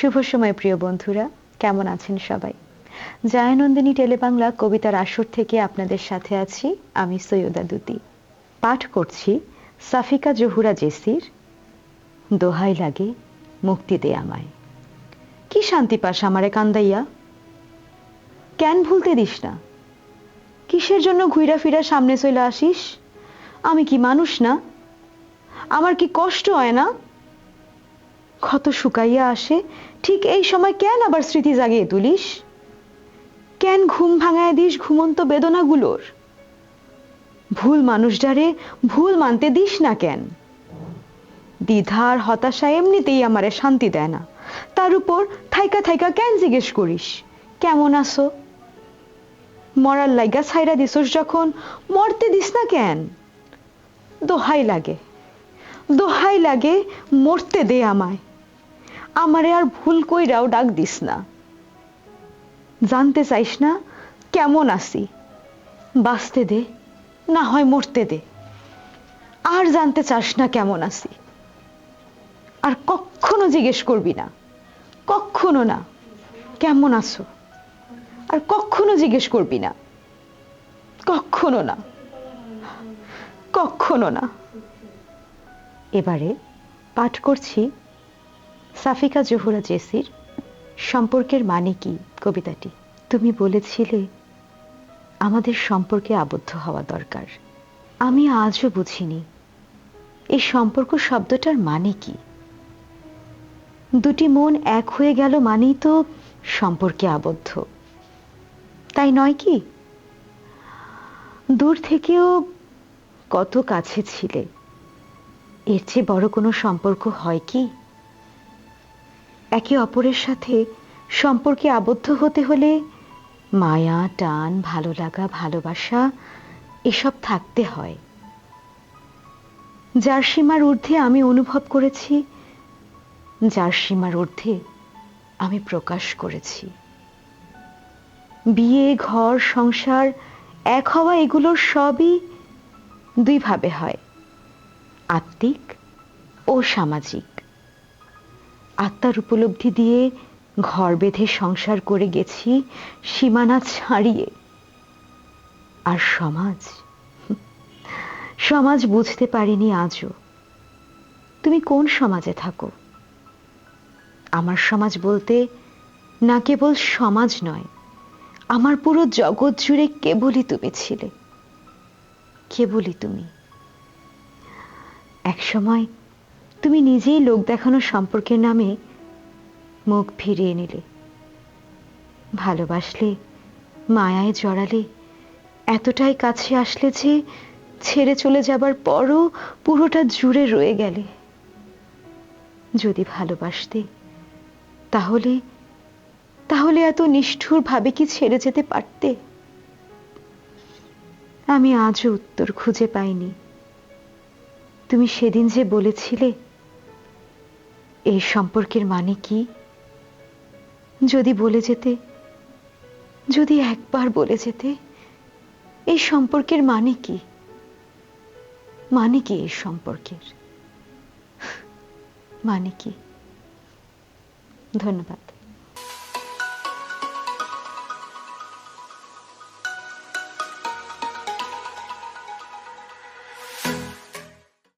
শুভ সময় প্রিয় বন্ধুরা, কেমন আছেন সবাই? জায়ানন্দিনী টেলিবাংলা কবিতার আসর থেকে আপনাদের সাথে আছি আমি সৈয়দা দুতি। পাঠ করছি সাফিকা জহুরা জেসির দোহাই লাগে মুক্তি দে আমায়। কি শান্তি পাস আমারে কান্দাইয়া, কেন ভুলতে দিস না? কিসের জন্য ঘুইরা ফিরা সামনে চলে আসিস? আমি কি মানুষ না? আমার কি কষ্ট হয় না? ক্ষত শুকাইয়া আসে ঠিক এই সময় কেন আবার স্মৃতি জাগিয়ে তুলিস? কেন ঘুম ভাঙায় দিস ঘুমন্ত বেদনাগুলোর? ভুল মানুষটারে ভুল মানতে দিস না কেন? দ্বিধার হতাশা এমনিতেই আমারে শান্তি দেয় না, তার উপর থাইকা থাইকা কেন জিজ্ঞেস করিস কেমন আছো? মরার লাইগা ছাইরা দিছস যখন মরতে দিস না কেন? দোহাই লাগে, দোহাই লাগে, মরতে দে আমায়। আমারে আর ভুল কইরাও ডাক দিস না। জানতে চাইস না কেমন আছি? বাঁচতে দে, না হয় মরতে দে। আর জানতে চাস না কেমন আছি? আর কখনো জিজ্ঞেস করবি না, কখনো না কেমন আছো। আর কখনো জিজ্ঞেস করবি না, কখনো না, কখনো না। এবারে পাঠ করছি সাফিকা জহুরা জেসির সম্পর্কের মানে কি কবিতাটি। তুমি বলেছিলে আমাদের সম্পর্কে আবদ্ধ হওয়া দরকার। আমি আজও বুঝিনি এই সম্পর্ক শব্দটার মানে কি। দুটি মন এক হয়ে গেল মানেই তো সম্পর্কে আবদ্ধ, তাই নয় কি? দূর থেকেও কত কাছে ছিলে, এর চেয়ে বড় কোনো সম্পর্ক হয় কি? একে অপরের সাথে সম্পর্কে আবদ্ধ হতে হলে মায়া, টান, ভালো লাগা, ভালোবাসা এসব থাকতে হয়। যার সীমার ঊর্ধ্বে আমি অনুভব করেছি, যার সীমার ঊর্ধ্বে আমি প্রকাশ করেছি। বিয়ে, ঘর, সংসার, এক হওয়া এগুলোর সবই দুই ভাবে হয়, আত্মিক ও সামাজিক। আত্মার উপলব্ধি দিয়ে ঘর বেঁধে সংসার করে গেছি সীমানা ছাড়িয়ে। আর সমাজ, সমাজ বুঝতে পারিনি আজও। তুমি কোন সমাজে থাকো? আমার সমাজ বলতে না কেবল সমাজ নয়, আমার পুরো জগৎ জুড়ে কেবলই তুমি ছিলে, কেবলই তুমি। এক সময় তুমি নিজেই লোক দেখানো সম্পর্কের নামে মুখ ফিরিয়ে নিলে। ভালোবাসলে, মায়ায় জড়ালে, এতটাই কাছে আসলে যে ছেড়ে চলে যাবার পরও পুরোটা জুড়ে রয়ে গেলে। যদি ভালোবাসতে তাহলে তাহলে এত নিষ্ঠুর ভাবে কি ছেড়ে যেতে পারতে? আমি আজও উত্তর খুঁজে পাইনি। তুমি সেদিন যে বলেছিলে এই সম্পর্কের মানে কি, যদি বলে যেতে, যদি একবার বলে যেতে এই সম্পর্কের মানে কি, মানে কি এই সম্পর্কের মানে কি? ধন্যবাদ।